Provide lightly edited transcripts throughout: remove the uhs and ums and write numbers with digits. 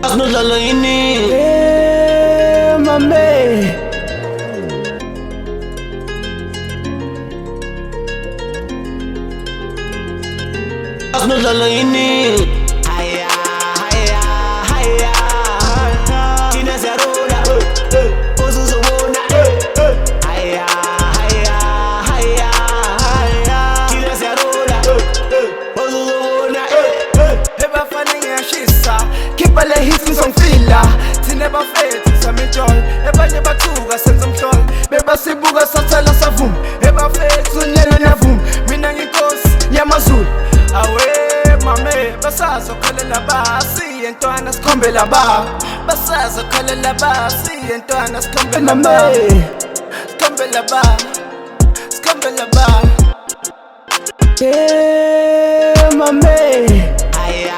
Akunodlala yini mame akunodlala yini haya haya haya thina siyarula uzuzobona haya haya haya thina siyarula uzuzobona ebafana ngiyashisa khipha le hit ngizongifila thina bafethu samijol ebanye bathuka senza umhlolo bebasibuka sathela savuma ebafethu nyela navuma mina ngiyinkosi yamazulu awe mame basazokhalela ba siye ntwana sikhombela ba basazokhalela ba siye ntwana sikhombela ba sikhombela ba sikhombela ba mame haya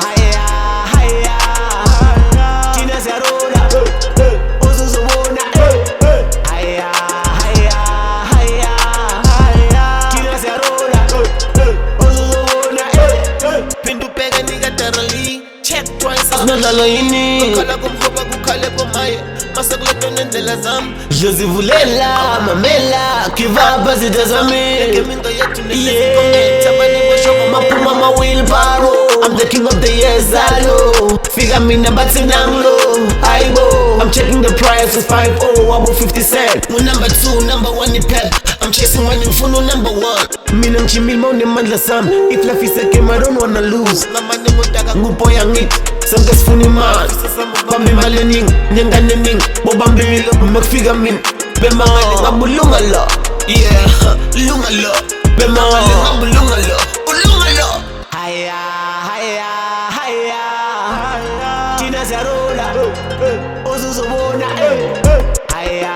haya haya thina siyarula uzuzobona haya haya haya thina siyarula uzuzobona phinda ubheke nikadarali check twice akunodlala yini kukhala komhoba kukhale komaye masekuleta nendlela zami yozivulela mamela kivaba zida zami ngeminto yethu nesesikomenta abaniboshoka maphuma ama-wheelbarrow I'm the king of the years alo fika mina bathi nanglo hayibo I'm checking the price is 5-0 wabo 50 cent number 2 number 1 iphela I'm chasing money ngifuna number 1 mina ngijimile mawunemandla sami if life is a game I don't wanna lose namanye ngudaka nguboya ngithi sonke sifuna imali bamba imali eningi nyengane eningi bobamba imilo makufika mina bemangale ngabulunga lo yeah lunga lo bemangale ngabulunga lo ulunga lo haya haya haya thina siyarula uzuzobona haya